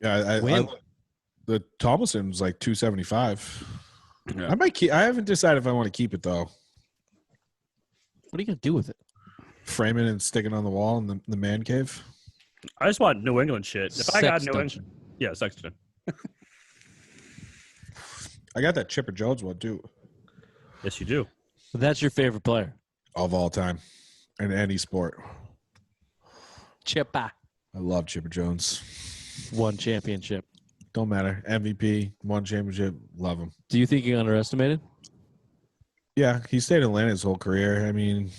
Yeah, the Tomlinson was like 275. Yeah. I might keep. I haven't decided if I want to keep it though. What are you gonna do with it? Frame it and stick it on the wall in the man cave. I just want New England shit. If I got New Sexton. England, yeah, Sexton. I got that Chipper Jones one too, Yes, you do. But that's your favorite player. of all time, in any sport. Chippa. I love Chipper Jones. Won championship. Don't matter. MVP, won championship. Love him. Do you think he underestimated? Yeah, he stayed in Atlanta his whole career. I mean,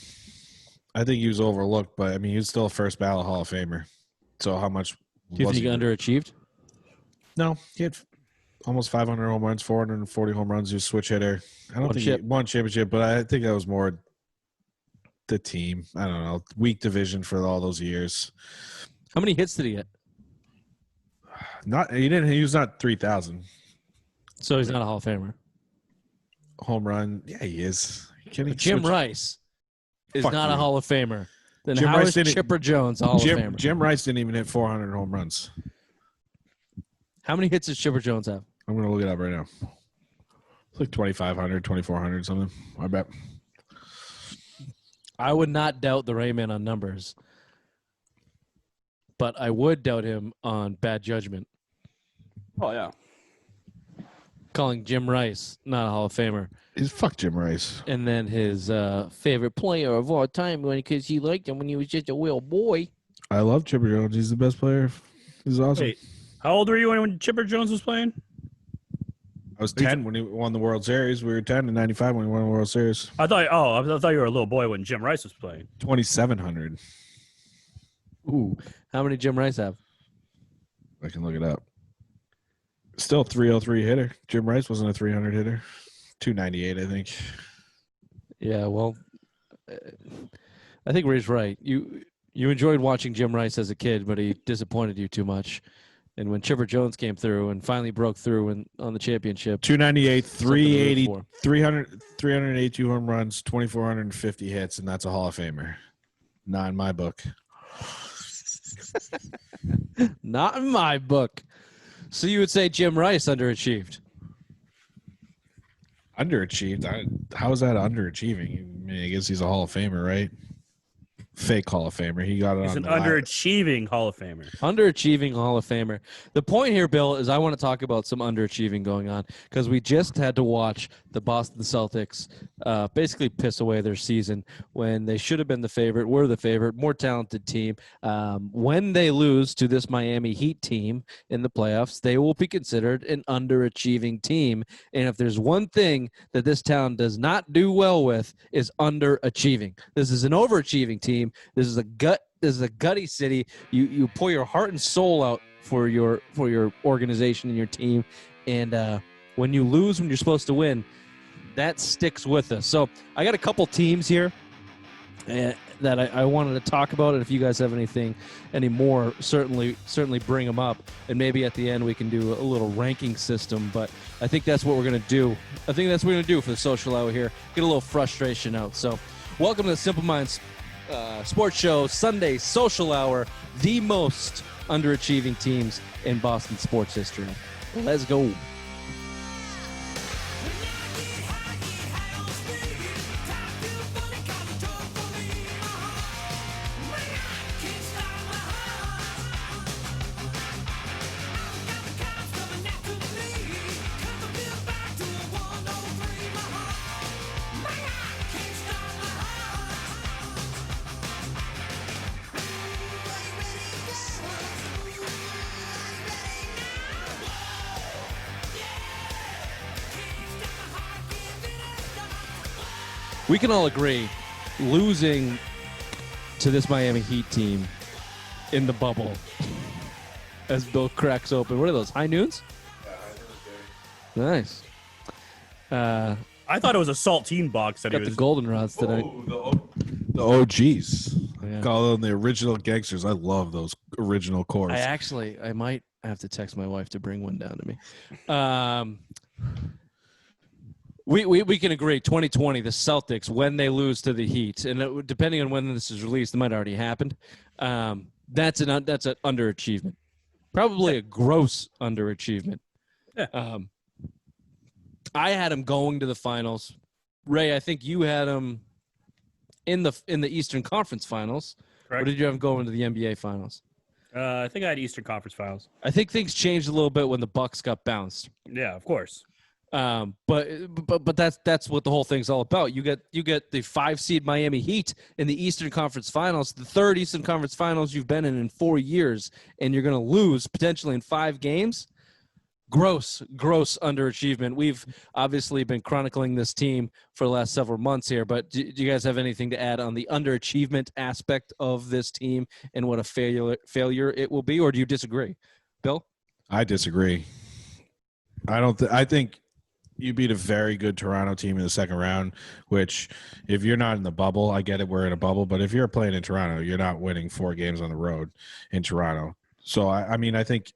I think he was overlooked, but I mean, he was still a first ballot Hall of Famer. So how much Do you was think he underachieved? No, he had almost 500 home runs, 440 home runs. He was a switch hitter. I don't think he won championship, but I think that was more the team. I don't know. Weak division for all those years. How many hits did he get? He was not 3,000 So he's not a Hall of Famer. home run. Yeah, he is. Jim Rice is Fuck not you. a Hall of Famer. Then Jim how Rice is didn't- Chipper Jones a Hall of Famer? Jim Rice didn't even hit 400 home runs. How many hits does Chipper Jones have? I'm going to look it up right now. It's like 2,500, 2,400 something. I bet. I would not doubt the Rayman on numbers, but I would doubt him on bad judgment. Oh yeah. Calling Jim Rice not a Hall of Famer. Fuck Jim Rice. And then his favorite player of all time because he liked him when he was just a little boy. I love Chipper Jones. He's the best player. He's awesome. Wait, how old were you when Chipper Jones was playing? I was 10 when he won the World Series. We were 10 in 95 when he won the World Series. I thought you were a little boy when Jim Rice was playing. 2,700. Ooh. How many Jim Rice have? I can look it up. Still 303 hitter. Jim Rice wasn't a 300 hitter. 298, I think. Yeah, well, I think Ray's right. You enjoyed watching Jim Rice as a kid, but he disappointed you too much. And when Chipper Jones came through and finally broke through on the championship. 298, 380, for. 382 home runs, 2,450 hits, and that's a Hall of Famer. Not in my book. Not in my book. So you would say Jim Rice underachieved? Underachieved? How is that underachieving? I mean, I guess he's a Hall of Famer, right? Fake Hall of Famer. He got it He's on an the line. underachieving Hall of Famer. Underachieving Hall of Famer. The point here, Bill, is I want to talk about some underachieving going on because we just had to watch the Boston Celtics basically piss away their season when they should have been the favorite, were the favorite, more talented team. When they lose to this Miami Heat team in the playoffs, they will be considered an underachieving team. And if there's one thing that this town does not do well with is underachieving. This is an overachieving team. This is a gutty city. You pour your heart and soul out for your organization and your team, and when you lose when you're supposed to win, that sticks with us. So I got a couple teams here that I wanted to talk about, and if you guys have any more, certainly bring them up, and maybe at the end we can do a little ranking system. But I think that's what we're gonna do. I think that's what we're gonna do for the social hour here. Get a little frustration out. So welcome to the Simple Minds Sports Show Sunday Social Hour, the most underachieving teams in Boston sports history. Let's go. We can all agree, losing to this Miami Heat team in the bubble as Bill cracks open. What are those, high noons? Yeah, I think Nice. I thought it was a saltine box that he Got the was. goldenrods tonight. the OGs. Yeah. Call them the original gangsters. I love those original cores. I might have to text my wife to bring one down to me. We can agree. 2020, the Celtics, when they lose to the Heat, and depending on when this is released, it might have already happened. That's an underachievement. Probably a gross underachievement. Yeah. I had them going to the finals. Ray, I think you had them in the Eastern Conference Finals. Correct. Or did you have them going to the NBA Finals? I think I had Eastern Conference Finals. I think things changed a little bit when the Bucks got bounced. Yeah, of course. But that's what the whole thing's all about. You get the 5 seed Miami Heat in the Eastern Conference Finals, the third Eastern Conference Finals you've been in 4 years, and you're going to lose potentially in 5 games. Gross underachievement. We've obviously been chronicling this team for the last several months here, but do you guys have anything to add on the underachievement aspect of this team and what a failure it will be, or do you disagree? Bill? I disagree. I think you beat a very good Toronto team in the second round, which if you're not in the bubble, I get it, we're in a bubble, but if you're playing in Toronto, you're not winning 4 games on the road in Toronto. So, I mean, I think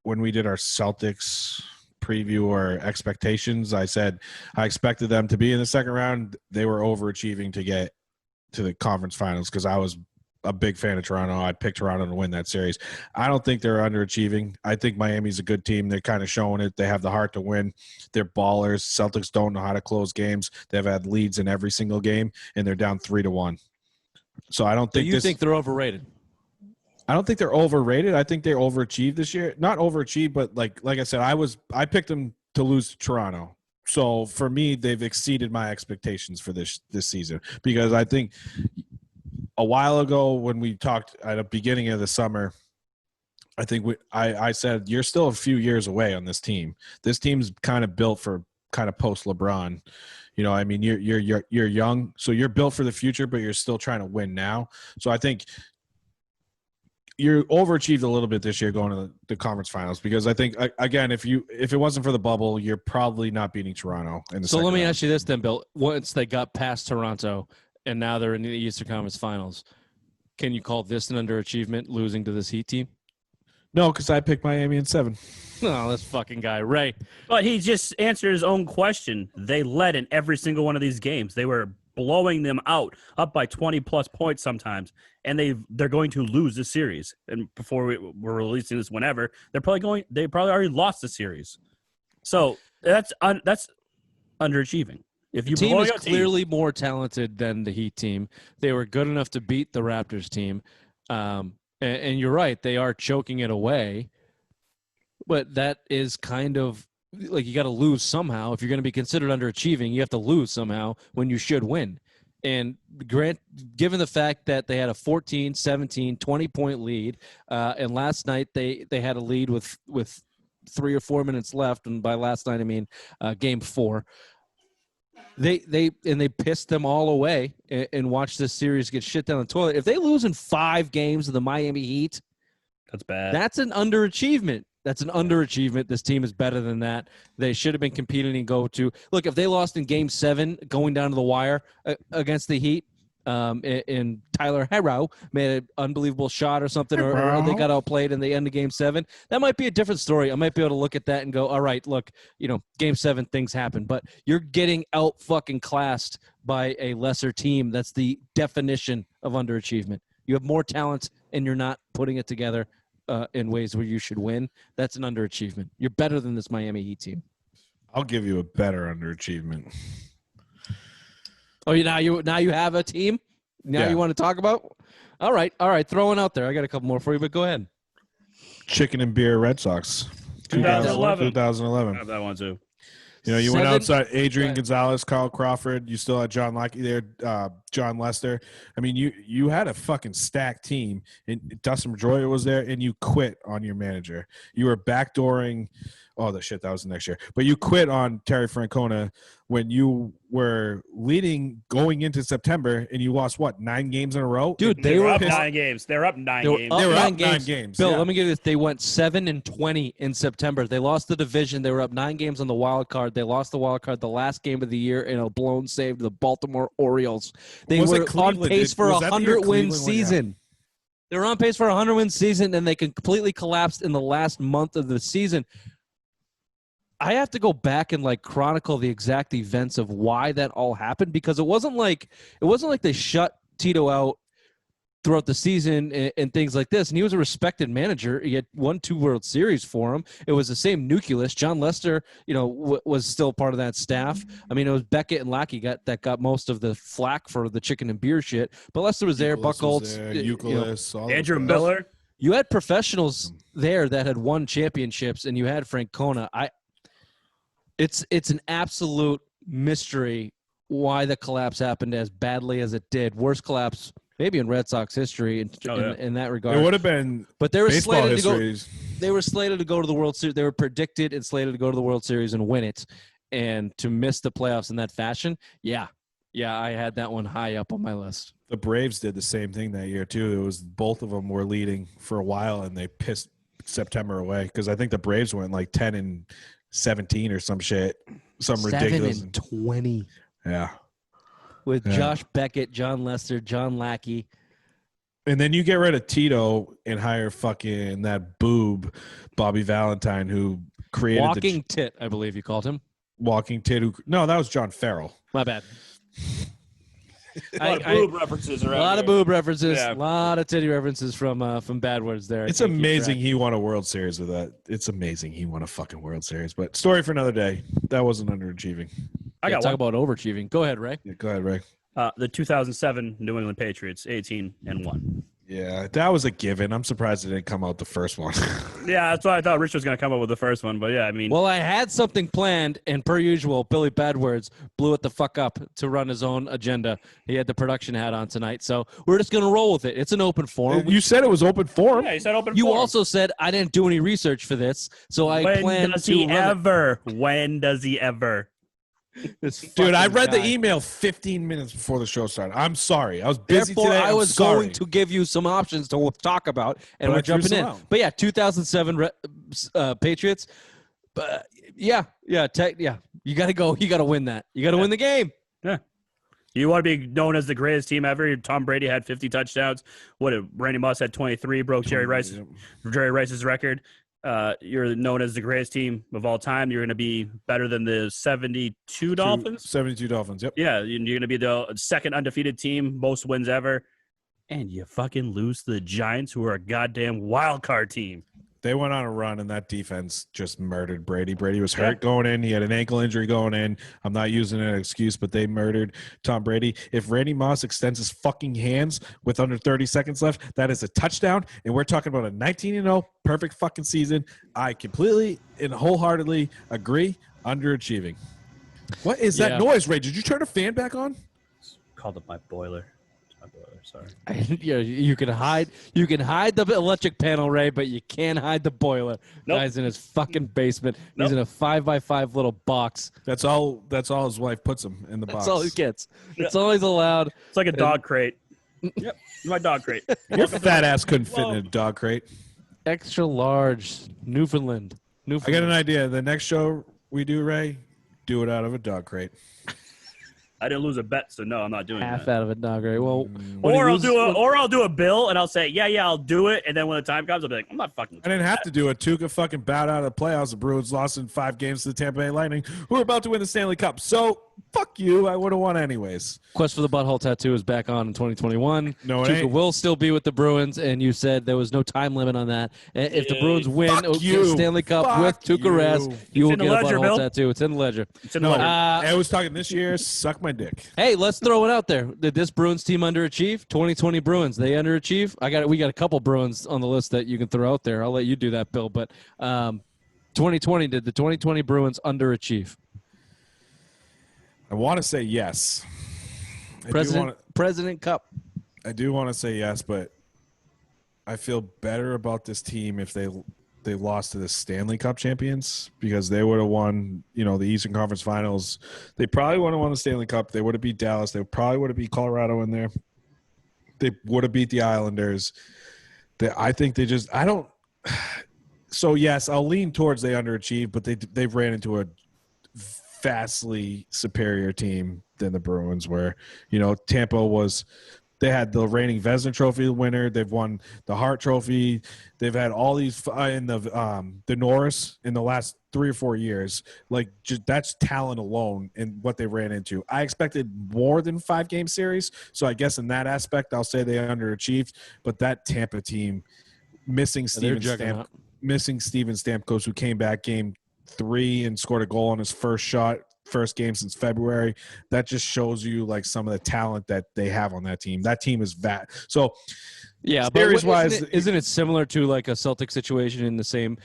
when we did our Celtics preview or expectations, I said I expected them to be in the second round. They were overachieving to get to the conference finals because I was a big fan of Toronto. I picked Toronto to win that series. I don't think they're underachieving. I think Miami's a good team. They're kind of showing it. They have the heart to win. They're ballers. Celtics don't know how to close games. They've had leads in every single game, and they're down 3-1. So I don't think you think they're overrated? I don't think they're overrated. I think they overachieved this year. Not overachieved, but like I said, I picked them to lose to Toronto. So for me, they've exceeded my expectations for this season because I think a while ago when we talked at the beginning of the summer, I think I said you're still a few years away on this team. This team's kind of built for kind of post LeBron. You know, I mean, you're young, so you're built for the future, but you're still trying to win now. So I think you're overachieved a little bit this year going to the conference finals because I think again if it wasn't for the bubble, you're probably not beating Toronto in the So let me round. ask you this then, Bill. Once they got past Toronto and now they're in the Eastern Conference Finals, can you call this an underachievement, losing to this Heat team? No, because I picked Miami in 7. No, this fucking guy, Ray. But he just answered his own question. They led in every single one of these games. They were blowing them out, up by 20-plus points sometimes, and they're going to lose the series. And before we're releasing this, whenever they probably already lost the series. So that's underachieving. If you the team is clearly more talented than the Heat team. They were good enough to beat the Raptors team, and you're right, they are choking it away. But that is kind of like you got to lose somehow. If you're going to be considered underachieving, you have to lose somehow when you should win. And given the fact that they had a 14, 17, 20-point lead, and last night they had a lead with 3 or 4 minutes left, and by last night I mean game 4. They pissed them all away and watched this series get shit down the toilet. If they lose in 5 games of the Miami Heat, that's bad. That's an underachievement. This team is better than that. They should have been competing and go to – look, if they lost in Game 7 going down to the wire against the Heat, and Tyler Herro made an unbelievable shot or something, or they got outplayed in the end of Game 7, that might be a different story. I might be able to look at that and go, all right, look, Game 7, things happen. But you're getting out-fucking-classed by a lesser team. That's the definition of underachievement. You have more talent, and you're not putting it together in ways where you should win. That's an underachievement. You're better than this Miami Heat team. I'll give you a better underachievement. Oh, now you have a team? Now you want to talk about? All right. Throw it out there. I got a couple more for you, but go ahead. Chicken and beer Red Sox. 2011. I have that one too. You went outside Adrian Gonzalez, Carl Crawford. You still had John Lackey there, John Lester. I mean, you had a fucking stacked team. And Dustin Pedroia was there, and you quit on your manager. You were backdooring. Oh, that was the next year. But you quit on Terry Francona when you were leading going into September, and you lost, 9 games in a row? Dude, they were up 9 games. They're up 9 games. They were up 9 games. Bill, let me give you this. They went 7-20 in September. They lost the division. They were up 9 games on the wild card. They lost the wild card the last game of the year in a blown save to the Baltimore Orioles. They were on pace for a 100-win season. They were on pace for a 100-win season, and they completely collapsed in the last month of the season. I have to go back and chronicle the exact events of why that all happened, because it wasn't like they shut Tito out throughout the season and things like this. And he was a respected manager. He had won 2 World Series for him. It was the same nucleus. John Lester, was still part of that staff. I mean, it was Beckett and Lackey that got most of the flack for the chicken and beer shit. But Lester was there. Buchholz, Andrew Miller. You had professionals there that had won championships, and you had Francona. It's an absolute mystery why the collapse happened as badly as it did. Worst collapse maybe in Red Sox history in that regard. It would have been, but they were slated to go. They were slated to go to the World Series. They were predicted and slated to go to the World Series and win it, and to miss the playoffs in that fashion. Yeah, I had that one high up on my list. The Braves did the same thing that year too. It was both of them were leading for a while, and they pissed September away because I think the Braves went like 10-17 or some shit, some ridiculous. 7-20. Yeah. With Josh Beckett, John Lester, John Lackey. And then you get rid of Tito and hire fucking that boob, Bobby Valentine, who created Walking Tit, I believe you called him. Walking Tit. No, that was John Farrell. My bad. A lot of boob references around. A lot of boob references. Yeah. A lot of titty references from Bad Words there. It's amazing he won a World Series with that. It's amazing he won a fucking World Series. But story for another day. That wasn't underachieving. I got talk about overachieving. Go ahead, Ray. Yeah, go ahead, Ray. The 2007 New England Patriots, 18-1. Yeah, that was a given. I'm surprised it didn't come out the first one. Yeah, that's why I thought Rich was going to come up with the first one. But yeah, I mean. Well, I had something planned, and per usual, Billy Badwords blew it the fuck up to run his own agenda. He had the production hat on tonight, so we're just going to roll with it. It's an open forum. You said it was open forum. Yeah, you said open forum. You also also said I didn't do any research for this, so I planned to. When does he ever? Dude, I read the email 15 minutes before the show started. I'm sorry. I was busy today. I was going to give you some options to talk about, and we're jumping in. But yeah, 2007 Patriots. But yeah. You got to go. You got to win that. You got to win the game. Yeah. You want to be known as the greatest team ever. Tom Brady had 50 touchdowns. Randy Moss had 23, broke Jerry Rice's record. You're known as the greatest team of all time. You're going to be better than the 72 Dolphins. 72 Dolphins, yep. Yeah, you're going to be the second undefeated team, most wins ever. And you fucking lose to the Giants, who are a goddamn wild card team. They went on a run, and that defense just murdered Brady. Brady was hurt going in. He had an ankle injury going in. I'm not using an excuse, but they murdered Tom Brady. If Randy Moss extends his fucking hands with under 30 seconds left, that is a touchdown, and we're talking about a 19-0 perfect fucking season. I completely and wholeheartedly agree. Underachieving. What is that noise, Ray? Did you turn a fan back on? Called up my boiler. Sorry. You can hide the electric panel, Ray, but you can't hide the boiler. Nope. Guy's in his fucking basement. Nope. He's in a 5x5 little box. That's all his wife puts him in the box. That's all he gets. That's all he's allowed. It's like a dog crate. Yep, my dog crate. Your fat ass couldn't fit in a dog crate. Extra large Newfoundland. I got an idea. The next show we do, Ray, do it out of a dog crate. I didn't lose a bet, so no, I'm not doing half that. Out of a dog crate. Well, or I'll do a bill, and I'll say, yeah, I'll do it, and then when the time comes, I'll be like, I'm not fucking. I didn't have to do it. Tuca fucking bowed out of the playoffs. The Bruins lost in 5 games to the Tampa Bay Lightning, who are about to win the Stanley Cup. So fuck you. I would have won anyways. Quest for the Butthole Tattoo is back on in 2021. No, Tuca will still be with the Bruins, and you said there was no time limit on that. And if the Bruins win the Stanley Cup with Tuca Rask, you will get a butthole tattoo. It's in the ledger. It's in the ledger. I was talking this year. Suck my dick. Hey, let's throw it out there. Did this Bruins team underachieve? 2020 Bruins, they underachieve? We got a couple Bruins on the list that you can throw out there. I'll let you do that, Bill. But 2020, did the 2020 Bruins underachieve? I want to say yes. President Cup. I do want to say yes, but I feel better about this team if they lost to the Stanley Cup champions, because they would have won, the Eastern Conference Finals. They probably would have won the Stanley Cup. They would have beat Dallas. They probably would have beat Colorado in there. They would have beat the Islanders. I think they just – I don't – so, yes, I'll lean towards they underachieved, but they've ran into a vastly superior team than the Bruins were. Tampa was They had the reigning Vezina Trophy winner. They've won the Hart Trophy. They've had all these in the Norris in the last 3 or 4 years. Like, just that's talent alone and what they ran into. I expected more than 5-game series, so I guess in that aspect, I'll say they underachieved. But that Tampa team, missing Steven Stamkos, who came back game 3 and scored a goal on his first game since February. That just shows you like some of the talent that they have on that team. That team is so yeah, series wise, isn't it similar to like a Celtic situation in the same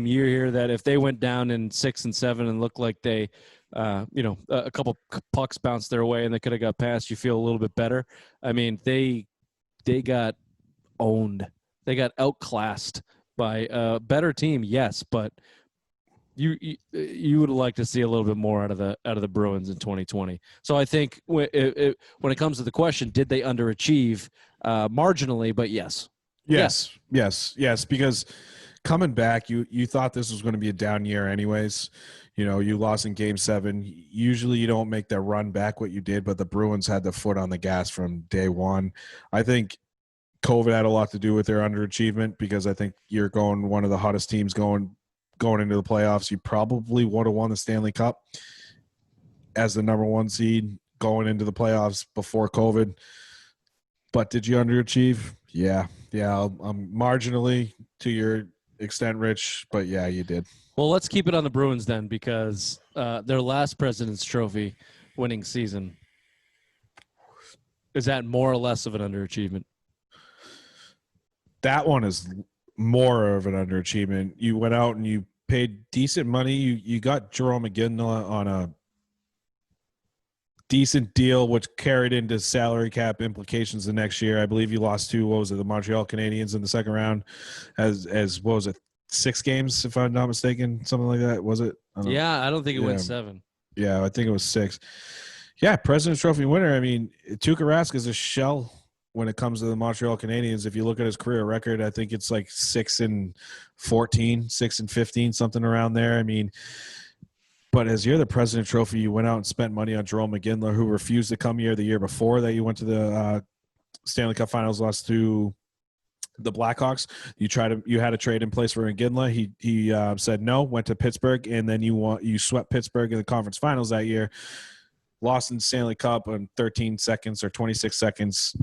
year here, that if they went down in 6 and 7 and looked like they a couple pucks bounced their way and they could have got past, you feel a little bit better? I mean, they got owned. They got outclassed by a better team, yes, but you would like to see a little bit more out of the Bruins in 2020. So I think when it comes to the question, did they underachieve marginally? But yes, because coming back, you thought this was going to be a down year anyways. You know, you lost in Game 7. Usually you don't make that run back what you did, but the Bruins had the foot on the gas from day one. I think COVID had a lot to do with their underachievement, because I think you're going one of the hottest teams going into the playoffs. You probably would have won the Stanley Cup as the number 1 seed going into the playoffs before COVID. But did you underachieve? Yeah. Marginally to your extent, Rich, but yeah, you did. Well, let's keep it on the Bruins then, because their last President's Trophy winning season, is that more or less of an underachievement? That one is more of an underachievement. You went out and you paid decent money. You got Jerome McGinley on a decent deal, which carried into salary cap implications the next year. I believe you lost to, the Montreal Canadiens in the second round as what was it, 6 games, if I'm not mistaken, something like that. Was it? I don't think it went 7. Yeah, I think it was 6. Yeah, President's Trophy winner. I mean, Tuukka Rask is a shell when it comes to the Montreal Canadiens. If you look at his career record, I think it's like 6-14, 6-15, something around there. I mean, but as you're the President's Trophy, you went out and spent money on Jerome McGinley, who refused to come here the year before that you went to the Stanley Cup Finals, lost to the Blackhawks. You had a trade in place for McGinley. He said no, went to Pittsburgh, and then you swept Pittsburgh in the conference finals that year, lost in the Stanley Cup in 13 seconds or 26 seconds.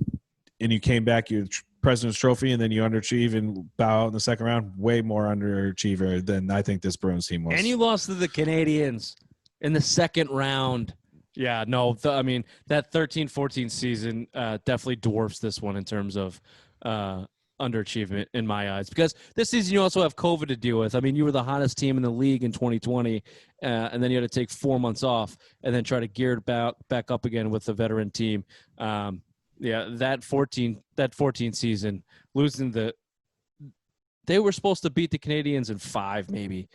And you came back, you President's Trophy, and then you underachieve and bow out in the second round. Way more underachiever than I think this Bruins team was. And you lost to the Canadiens in the second round. Yeah, no, I mean, that 13-14 season definitely dwarfs this one in terms of underachievement in my eyes. Because this season you also have COVID to deal with. I mean, you were the hottest team in the league in 2020, and then you had to take 4 months off and then try to gear it back up again with the veteran team. Yeah, that 14 season, losing they were supposed to beat the Canadiens in 5, maybe,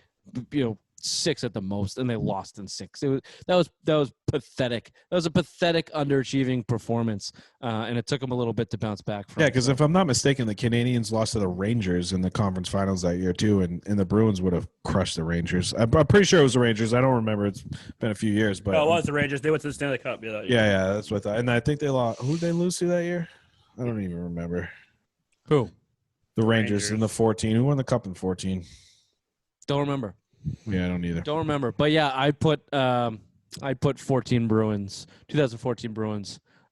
6 at the most, and they lost in 6. That was pathetic. That was a pathetic underachieving performance, and it took them a little bit to bounce back from. Yeah, because if I'm not mistaken, the Canadiens lost to the Rangers in the conference finals that year too, and the Bruins would have crushed the Rangers. I'm pretty sure it was the Rangers. I don't remember. It's been a few years, but it was the Rangers. They went to the Stanley Cup. Yeah, that's what I thought. And I think they lost. Who did they lose to that year? I don't even remember. Who? The Rangers in the 14. Who won the cup in 14? Don't remember. Yeah, I don't either. Don't remember. But yeah, I put 2014 Bruins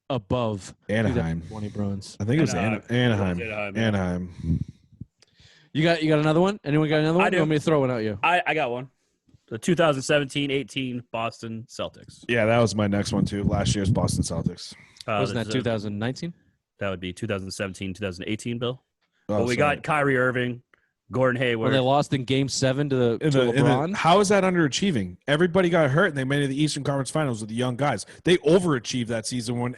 above Anaheim. 2020 Bruins. I think it was Anaheim. You got another one? Anyone got another one? I do. You want me to throw one at you? I got one. The 2017-18 Boston Celtics. Yeah, that was my next one too. Last year's Boston Celtics. Wasn't that 2019? That would be 2017-2018, Bill. Oh, we got Kyrie Irving, Gordon Hayward. When they lost in Game 7 to LeBron? How is that underachieving? Everybody got hurt, and they made it to the Eastern Conference Finals with the young guys. They overachieved that season when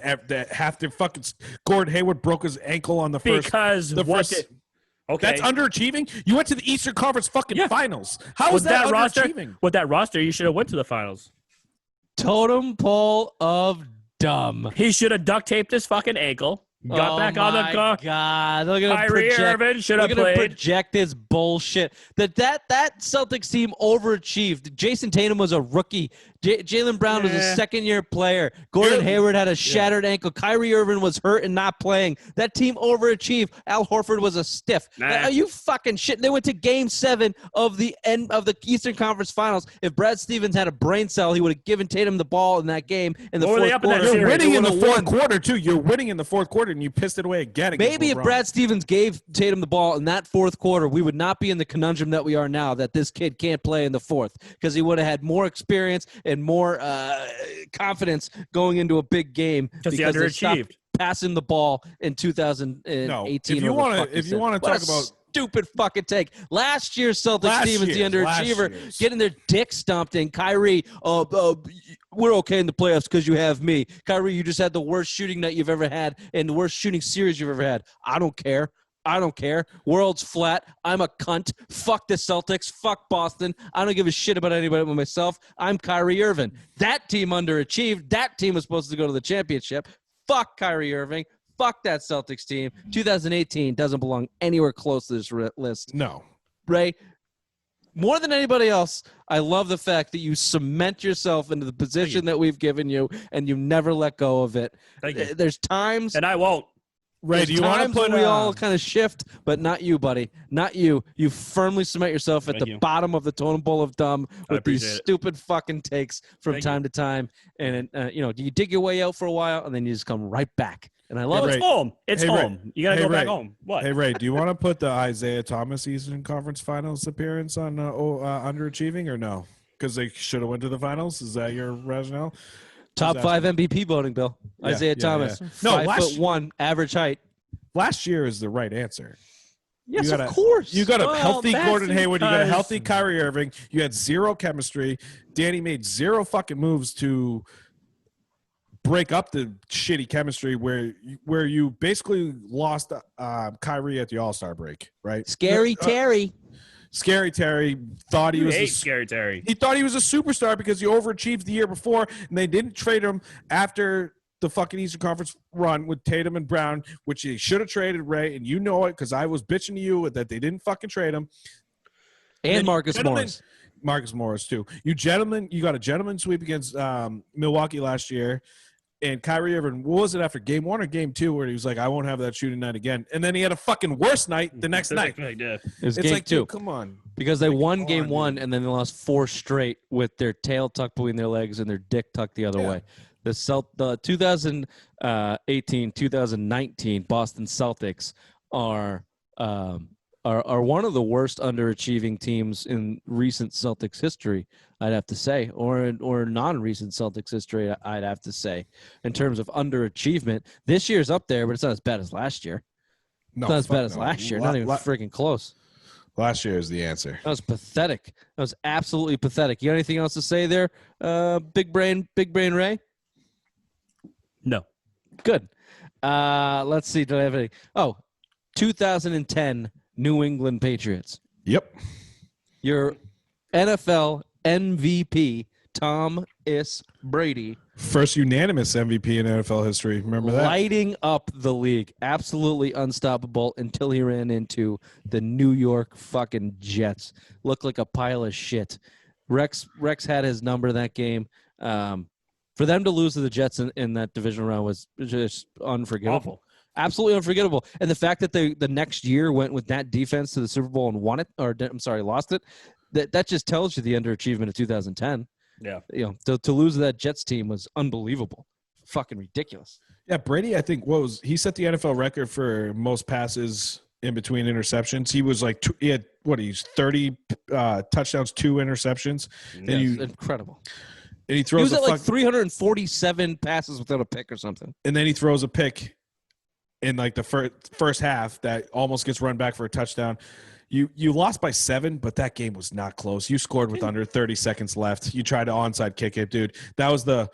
half their fucking Gordon Hayward broke his ankle on the first. Okay, that's underachieving. You went to the Eastern Conference fucking Finals. How is that underachieving? With that roster, you should have went to the finals. Totem pole of dumb. He should have duct taped his fucking ankle. Got back on the car. God, look at Kyrie Irving should have played. Project this bullshit. That Celtics team overachieved. Jason Tatum was a rookie. Jaylen Brown was a second-year player. Gordon Hayward had a shattered ankle. Kyrie Irving was hurt and not playing. That team overachieved. Al Horford was a stiff. Are you fucking shit? They went to Game 7 of the end of the Eastern Conference Finals. If Brad Stevens had a brain cell, he would have given Tatum the ball in that game in the fourth quarter. You're winning in the fourth quarter, too. You're winning in the fourth quarter, and you pissed it away again. Maybe if Brad Stevens gave Tatum the ball in that fourth quarter, we would not be in the conundrum that we are now, that this kid can't play in the fourth, because he would have had more experience and more confidence going into a big game because he underachieved. Passing the ball in 2018. No, if you want to talk about stupid fucking take. Last year's Celtics team is the underachiever, getting their dick stomped in. Kyrie, we're okay in the playoffs because you have me. Kyrie, you just had the worst shooting night you've ever had and the worst shooting series you've ever had. I don't care. World's flat. I'm a cunt. Fuck the Celtics. Fuck Boston. I don't give a shit about anybody but myself. I'm Kyrie Irving. That team underachieved. That team was supposed to go to the championship. Fuck Kyrie Irving. Fuck that Celtics team. 2018 doesn't belong anywhere close to this list. No. Right? More than anybody else, I love the fact that you cement yourself into the position that we've given you and you never let go of it. Thank you. There's times. And I won't. Ray, do you want to put we all kind of shift, but not you, buddy. Not you. You firmly cement yourself at the bottom of the totem pole of dumb with these stupid fucking takes from time to time. And, you dig your way out for a while, and then you just come right back. And I love it. It's home. It's home. Ray. You got to go back home. What? Hey, Ray, do you want to put the Isaiah Thomas Eastern Conference Finals appearance on underachieving or no? Because they should have went to the finals? Is that your rationale? Top 5 MVP voting, Bill. Isaiah Thomas. Yeah. No, 5'1", average height. Last year is the right answer. Yes, of course. You got a healthy Gordon Hayward. You got a healthy Kyrie Irving. You had zero chemistry. Danny made zero fucking moves to break up the shitty chemistry where you basically lost Kyrie at the All-Star break, right? Scary Terry thought he was Scary Terry. He thought he was a superstar because he overachieved the year before, and they didn't trade him after the fucking Eastern Conference run with Tatum and Brown, which they should have traded, Ray, and you know it because I was bitching to you that they didn't fucking trade him. And Marcus Morris. Marcus Morris, too. You got a gentleman sweep against Milwaukee last year. And Kyrie Irving, what was it after game 1 or game 2 where he was like, I won't have that shooting night again. And then he had a fucking worse night the next night. It's game like, 2. Dude, come on. Because they won game 1 and then they lost 4 straight with their tail tucked between their legs and their dick tucked the other way. The 2018-2019 Boston Celtics are one of the worst underachieving teams in recent Celtics history, I'd have to say, or non-recent Celtics history, I'd have to say, in terms of underachievement. This year's up there, but it's not as bad as last year. No, it's not as bad as last year. Not even freaking close. Last year is the answer. That was pathetic. That was absolutely pathetic. You got anything else to say there, Big Brain Ray? No. Good. Let's see. Do I have anything? 2010 New England Patriots. Yep. Your NFL MVP, Tom Brady. First unanimous MVP in NFL history. Remember that? Lighting up the league. Absolutely unstoppable until he ran into the New York fucking Jets. Looked like a pile of shit. Rex had his number that game. For them to lose to the Jets in that divisional round was just unforgivable. Awful. Absolutely unforgettable. And the fact that they the next year went with that defense to the Super Bowl and won it, lost it, that just tells you the underachievement of 2010. Yeah. To lose to that Jets team was unbelievable. Fucking ridiculous. Yeah, Brady, I think, he set the NFL record for most passes in between interceptions. He was like, he's 30 touchdowns, 2 interceptions. Yes, incredible. And he throws at like 347 passes without a pick or something. And then he throws a pick in like the first half that almost gets run back for a touchdown. You lost by 7, but that game was not close. You scored with under 30 seconds left. You tried to onside kick it, dude. That was the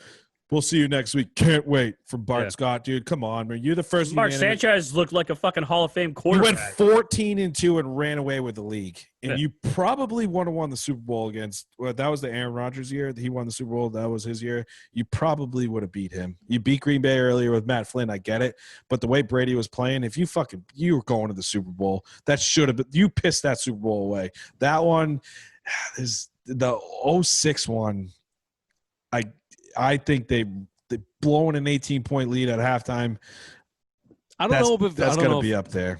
We'll see you next week. Can't wait from Bart Yeah. Scott, dude. Come on, man. You're the first. Mark Sanchez looked like a fucking Hall of Fame You quarterback. went 14-2 and ran away with the league, and Yeah. you probably would have won the Super Bowl against. Well, that was the Aaron Rodgers year. He won the Super Bowl. That was his year. You probably would have beat him. You beat Green Bay earlier with Matt Flynn. I get it, but the way Brady was playing, if you were going to the Super Bowl, that should have been. You pissed that Super Bowl away. That one is the 06 one. I think they blowing an 18-point lead at halftime. I don't know if that's going to be up there.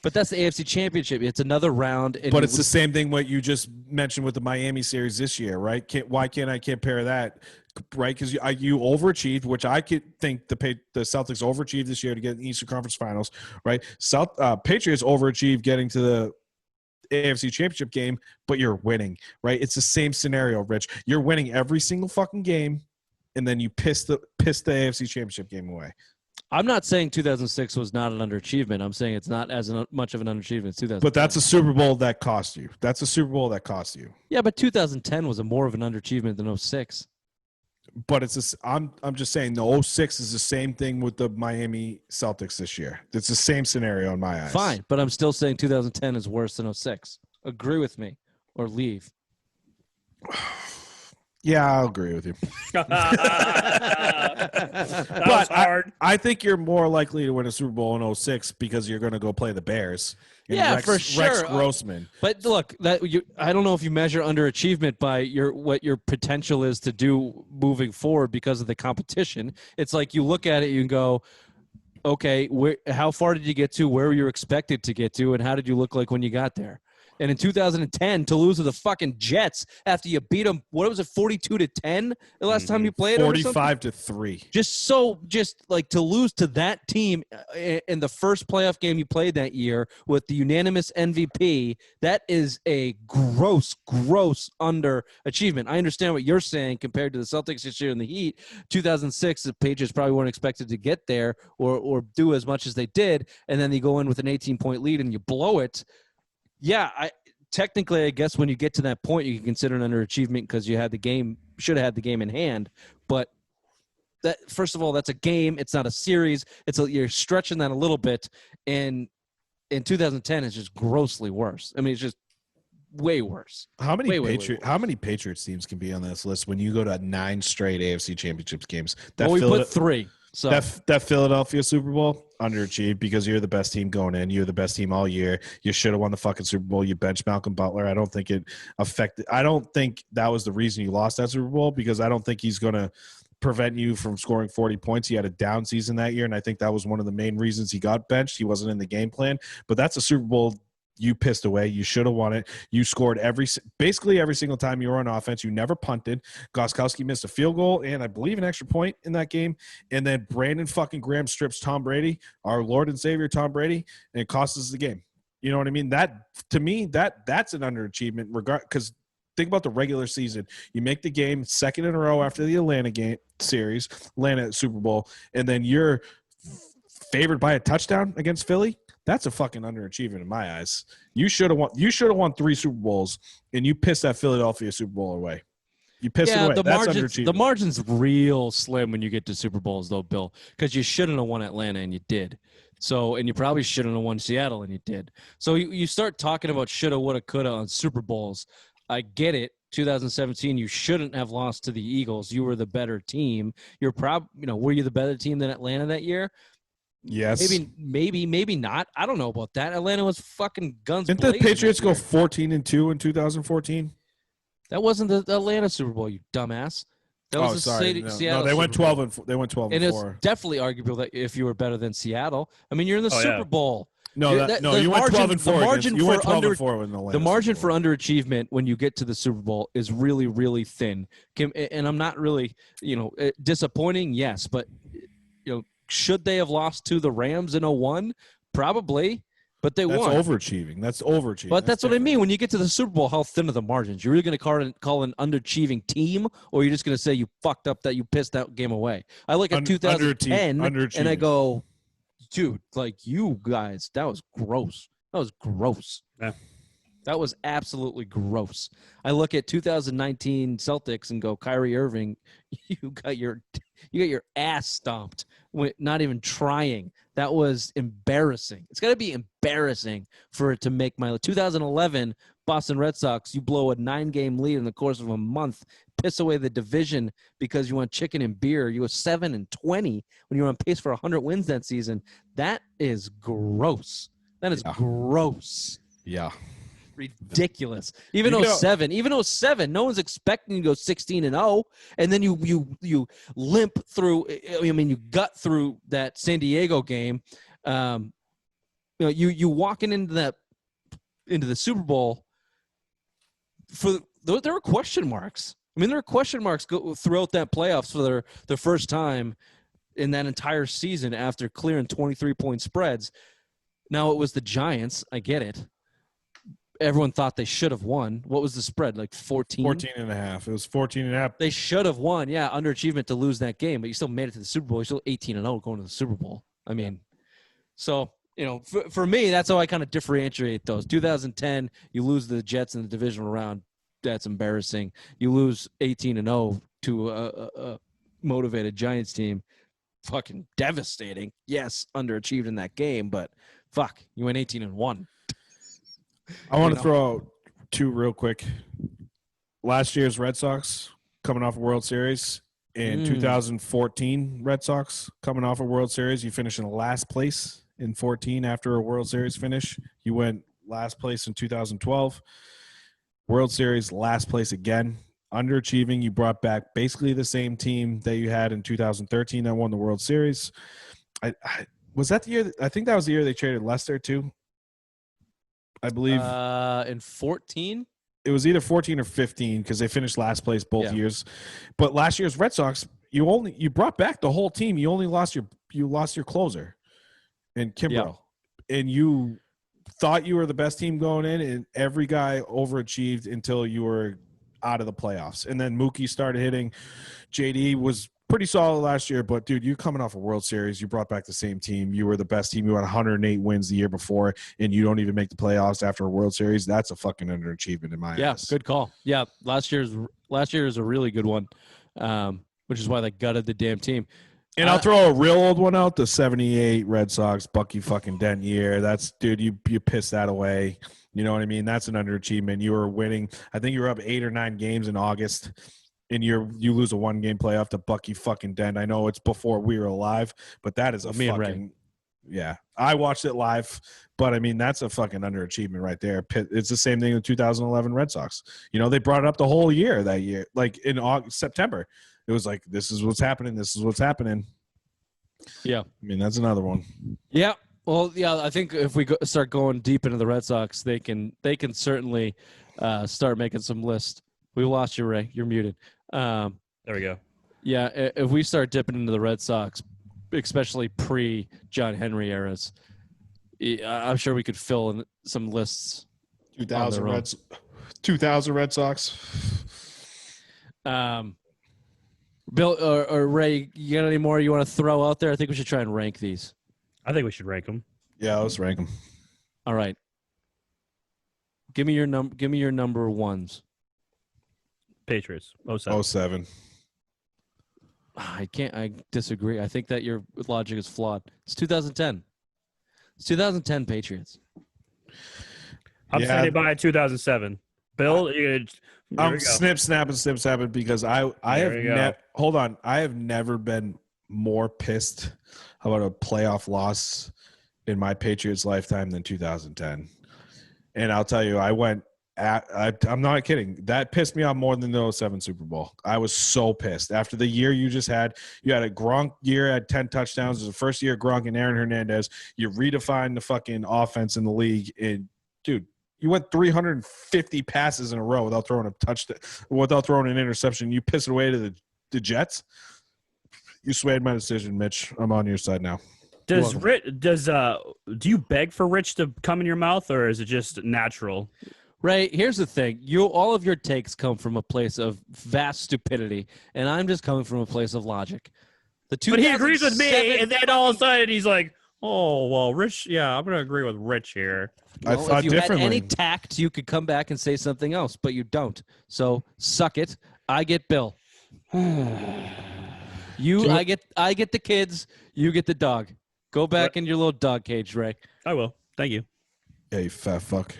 But that's the AFC Championship. It's another round. But it's the same thing what you just mentioned with the Miami series this year, right? Why can't I compare that, right? Because you overachieved, which I could think the Celtics overachieved this year to get in the Eastern Conference Finals, right? Patriots overachieved getting to the AFC Championship game, but you're winning, right? It's the same scenario, Rich. You're winning every single fucking game, and then you piss the AFC Championship game away. I'm not saying 2006 was not an underachievement. I'm saying it's not as much of an underachievement as 2000. But that's a Super Bowl that cost you. That's a Super Bowl that cost you. Yeah, but 2010 was more of an underachievement than 06. But I'm just saying the 06 is the same thing with the Miami Celtics this year. It's the same scenario in my eyes. Fine, but I'm still saying 2010 is worse than 06. Agree with me or leave. Yeah, I'll agree with you. That was hard. I think you're more likely to win a Super Bowl in 06 because you're going to go play the Bears. Yeah, for sure. Rex Grossman. But look, I don't know if you measure underachievement by what your potential is to do moving forward because of the competition. It's like you look at it, you can go, okay, how far did you get to? Where were you expected to get to? And how did you look like when you got there? And in 2010, to lose to the fucking Jets after you beat them, what was it, 42-10 the last time you played? 45-3. Just like to lose to that team in the first playoff game you played that year with the unanimous MVP, that is a gross underachievement. I understand what you're saying compared to the Celtics this year in the Heat. 2006, the Patriots probably weren't expected to get there or do as much as they did, and then you go in with an 18-point lead and you blow it. Yeah, technically, I guess when you get to that point, you can consider an underachievement because you had the game, should have had the game in hand. But that, first of all, that's a game. It's not a series. You're stretching that a little bit. And in 2010, it's just grossly worse. I mean, it's just way worse. How many Patriots teams can be on this list when you go to 9 straight AFC Championships games? We put 3. So that Philadelphia Super Bowl underachieved because you're the best team going in. You're the best team all year. You should have won the fucking Super Bowl. You benched Malcolm Butler. I don't think it affected. I don't think that was the reason you lost that Super Bowl because I don't think he's going to prevent you from scoring 40 points. He had a down season that year, and I think that was one of the main reasons he got benched. He wasn't in the game plan. But that's a Super Bowl you pissed away. You should have won it. You scored basically every single time you were on offense. You never punted. Gostkowski missed a field goal and I believe an extra point in that game. And then Brandon fucking Graham strips Tom Brady, our Lord and Savior Tom Brady, and it costs us the game. You know what I mean? That to me, that's an underachievement. Because think about the regular season. You make the game second in a row after the Atlanta Super Bowl, and then you're favored by a touchdown against Philly. That's a fucking underachievement in my eyes. You should have won 3 Super Bowls, and you pissed that Philadelphia Super Bowl away. You pissed it away. The margin's real slim when you get to Super Bowls, though, Bill, because you shouldn't have won Atlanta, and you did. So, and you probably shouldn't have won Seattle, and you did. So you start talking about shoulda, woulda, coulda on Super Bowls. I get it. 2017, you shouldn't have lost to the Eagles. You were the better team. Were you the better team than Atlanta that year? Yes. Maybe not. I don't know about that. Atlanta was fucking guns blazing. Didn't the Patriots go 14-2 in 2014? That wasn't the Atlanta Super Bowl, you dumbass. That was sorry. Seattle. No, they went 12-4. They went 12-4. And it's definitely arguable that if you were better than Seattle. I mean, you're in the Super Bowl. No, you went 12-4. You went 12-4 in Atlanta. The margin for underachievement when you get to the Super Bowl is really, really thin. And I'm not really, disappointing. Yes, but should they have lost to the Rams in 2001? Probably, but they won. That's overachieving. But that's what I mean. When you get to the Super Bowl, how thin are the margins? You're really going to call an underachieving team, or you're just going to say you fucked up that you pissed that game away? I look at 2010, and I go, dude, like you guys, that was gross. Yeah. That was absolutely gross. I look at 2019 Celtics and go, Kyrie Irving, you got your ass stomped, not even trying. That was embarrassing. It's got to be embarrassing for it to make my 2011 Boston Red Sox. You blow a 9-game lead in the course of a month, piss away the division because you want chicken and beer. You were 7-20 when you were on pace for 100 wins that season. That is gross. That is gross. Yeah. Ridiculous. Even 07, no one's expecting you to go 16-0, and then you limp through. I mean, you gut through that San Diego game. You walking into the Super Bowl. There were question marks. I mean, there were question marks throughout that playoffs for their first time in that entire season after clearing 23-point spreads. Now it was the Giants. I get it. Everyone thought they should have won. What was the spread? Like 14? 14.5. It was 14.5. They should have won. Yeah, underachievement to lose that game, but you still made it to the Super Bowl. You're still 18-0 going to the Super Bowl. I mean, so, for me, that's how I kind of differentiate those. 2010, you lose the Jets in the divisional round. That's embarrassing. You lose 18-0 to a motivated Giants team. Fucking devastating. Yes, underachieved in that game, but fuck, you went 18-1. I want to throw out two real quick. Last year's Red Sox coming off a World Series. In 2014 Red Sox coming off a World Series. You finished in last place in 14 after a World Series finish. You went last place in 2012. World Series, last place again. Underachieving. You brought back basically the same team that you had in 2013 that won the World Series. Was that the year? I think that was the year they traded Lester too. I believe in 14. It was either 14 or 15 because they finished last place both years. But last year's Red Sox, you brought back the whole team. You only lost your closer and Kimbrel, and you thought you were the best team going in, and every guy overachieved until you were out of the playoffs. And then Mookie started hitting. JD was pretty solid last year, but dude, you coming off a World Series, you brought back the same team. You were the best team. You had 108 wins the year before, and you don't even make the playoffs after a World Series. That's a fucking underachievement in my eyes. Yeah, good call. Yeah, last year is a really good one, which is why they gutted the damn team. And I'll throw a real old one out, the 78 Red Sox Bucky fucking Dent year. That's, dude, you pissed that away. You know what I mean? That's an underachievement. You were winning. I think you were up 8 or 9 games in August. And you lose a 1-game playoff to Bucky fucking Dent. I know it's before we were alive, but that is a fucking – yeah. I watched it live, but, I mean, that's a fucking underachievement right there. It's the same thing with 2011 Red Sox. They brought it up the whole year that year. Like in September, it was like, this is what's happening. This is what's happening. Yeah. I mean, that's another one. Yeah. Well, yeah, I think if we start going deep into the Red Sox, they can certainly start making some lists. We lost you, Ray. You're muted. There we go. Yeah, if we start dipping into the Red Sox, especially pre-John Henry eras, I'm sure we could fill in some lists. 2000 Red Sox. Bill or Ray, you got any more you want to throw out there? I think we should try and rank these. I think we should rank them. Yeah, let's rank them. All right. Give me your number ones. Patriots, 07. I disagree. I think that your logic is flawed. It's 2010. It's 2010 Patriots. I'm standing by 2007. Bill, I'm snapping because I have never been more pissed about a playoff loss in my Patriots lifetime than 2010. And I'll tell you, I'm not kidding. That pissed me off more than the 07 Super Bowl. I was so pissed. After the year you just had, you had a Gronk year, had 10 touchdowns. It was the first year Gronk and Aaron Hernandez. You redefined the fucking offense in the league. And, dude, you went 350 passes in a row without throwing an interception. You pissed it away to the Jets. You swayed my decision, Mitch. I'm on your side now. Do you beg for Rich to come in your mouth, or is it just natural? Ray, here's the thing. All of your takes come from a place of vast stupidity, and I'm just coming from a place of logic. But he agrees with me, and then all of a sudden he's like, Oh, well, Rich, yeah, I'm going to agree with Rich here. I Well, thought if you differently. had any tact, you could come back and say something else, but you don't. So suck it. I get Bill. I get the kids. You get the dog. Go back in your little dog cage, Ray. I will. Thank you. Yeah, you fat fuck.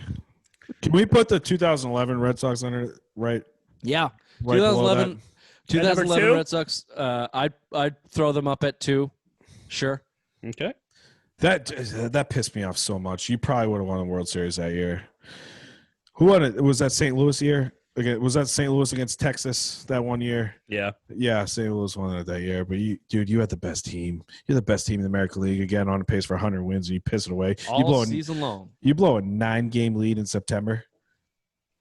Can we put the 2011 Red Sox under it? Right? Yeah, Right below 2011. that? 2011 two? Red Sox. I'd throw them up at 2. Sure. Okay. That pissed me off so much. You probably would have won the World Series that year. Who won it? Was that St. Louis year? Okay, was that St. Louis against Texas that one year? Yeah. Yeah, St. Louis won it that year. But you had the best team. You're the best team in the American League. Again, on pace for 100 wins, and you piss it away. All season long. You blow a 9-game lead in September.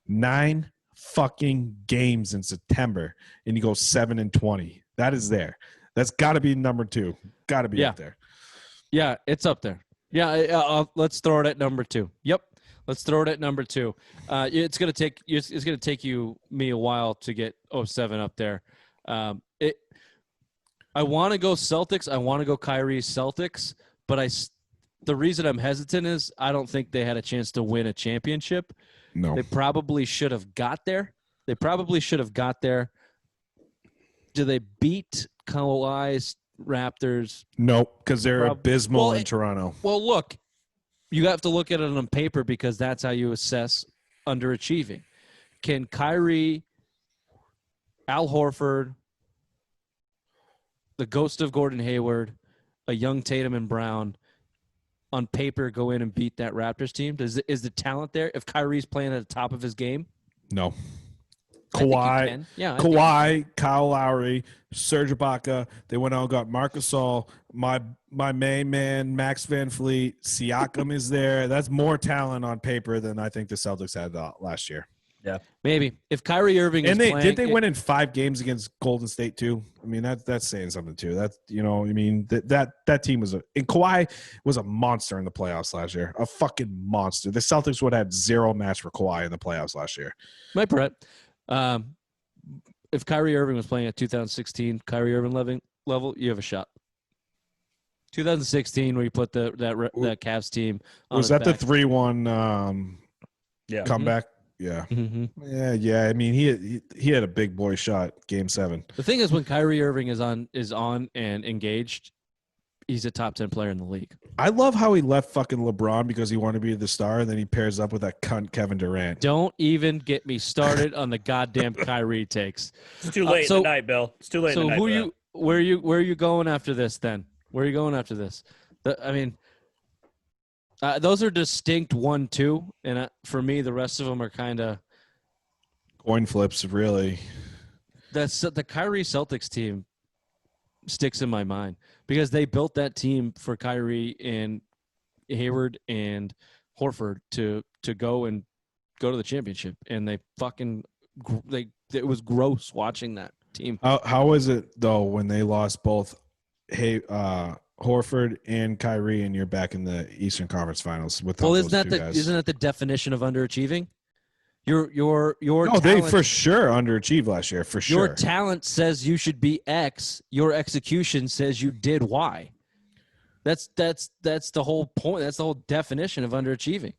9 fucking games in September, and you go 7-20. That is there. That's got to be number 2. Got to be up there. Yeah, it's up there. Yeah, let's throw it at number 2. Yep, let's throw it at number 2. It's gonna take me a while to get 07 up there. I want to go Celtics. I want to go Kyrie Celtics, but the reason I'm hesitant is I don't think they had a chance to win a championship. No, they probably should have got there. Do they beat Kawhi's Raptors? No, because they're abysmal in Toronto. Well, look, you have to look at it on paper because that's how you assess underachieving. Can Kyrie, Al Horford, the ghost of Gordon Hayward, a young Tatum and Brown, on paper go in and beat that Raptors team? Is the talent there? If Kyrie's playing at the top of his game? No. Kawhi, Kyle Lowry, Serge Ibaka. They went out and got Marc Gasol. My main man, Max Van Fleet. Siakam is there. That's more talent on paper than I think the Celtics had last year. Yeah, maybe if Kyrie Irving did they win in 5 games against Golden State too? I mean that's saying something too. That that team was and Kawhi was a monster in the playoffs last year, a fucking monster. The Celtics would have had 0 match for Kawhi in the playoffs last year. My Brett, if Kyrie Irving was playing at 2016 Kyrie Irving level, you have a shot. 2016 where you put that Cavs team on was that back. the 3-1 comeback? Mm-hmm. Yeah. Mm-hmm. Yeah. I mean, he had a big boy shot, Game 7. The thing is, when Kyrie Irving is on and engaged, he's a top 10 player in the league. I love how he left fucking LeBron because he wanted to be the star, and then he pairs up with that cunt Kevin Durant. Don't even get me started on the goddamn Kyrie takes. It's too late in the night, Bill. It's too late. So in the night, where are you going after this then? Where are you going after this? Those are distinct 1-2, and for me, the rest of them are kind of coin flips. Really, that's the Kyrie Celtics team sticks in my mind because they built that team for Kyrie and Hayward and Horford to go to the championship, and it was gross watching that team. How is it though when they lost both Horford and Kyrie, and you're back in the Eastern Conference Finals with those two guys? Isn't that the definition of underachieving? Your talent, they for sure underachieved last year, for sure. Your talent says you should be X. Your execution says you did Y. That's the whole point. That's the whole definition of underachieving.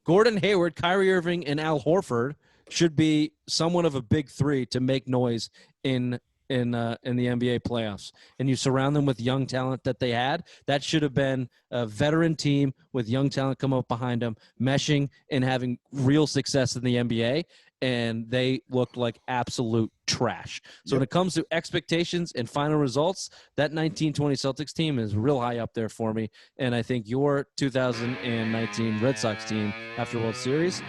Gordon Hayward, Kyrie Irving, and Al Horford should be somewhat of a big 3 to make noise in the NBA playoffs, and you surround them with young talent that they had. That should have been a veteran team with young talent come up behind them, meshing and having real success in the NBA, and they looked like absolute trash. So when it comes to expectations and final results, that 1920 Celtics team is real high up there for me, and I think your 2019 Red Sox team after World Series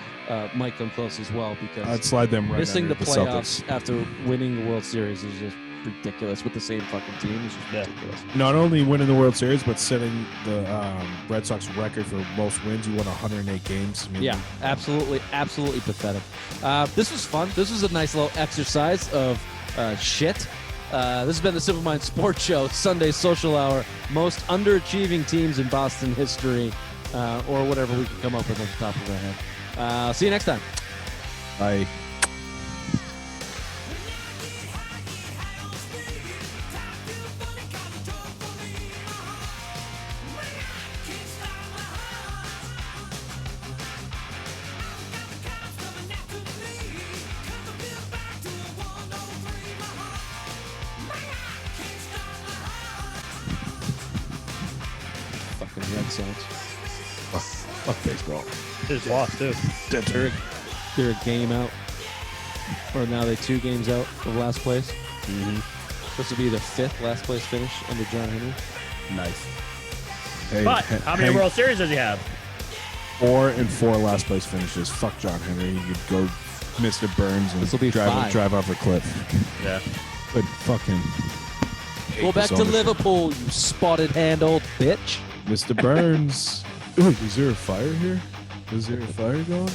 might come close as well, because I'd slide them right missing the playoffs Celtics after winning the World Series is just ridiculous with the same fucking team. It's just ridiculous. Not only winning the World Series, but setting the Red Sox record for most wins. You won 108 games. I mean, absolutely pathetic. This was fun. This was a nice little exercise of shit. This has been the Simple Mind Sports Show, Sunday Social Hour, most underachieving teams in Boston history, or whatever we can come up with on the top of our head. See you next time. Bye. Red Sox. Fuck baseball. They just lost too. They're a game out. Or now they're 2 games out of last place. Mm-hmm. Supposed to be the 5th last place finish under John Henry. Nice. Hey, But how many World Series does he have? 4 and 4 last place finishes. Fuck John Henry. You could go Mr. Burns and This'll be 5. drive off a cliff. Yeah. But fuck him. Go back to Liverpool, you spotted-handled bitch. Mr. Burns. Ooh, is there a fire here? Is there a fire going?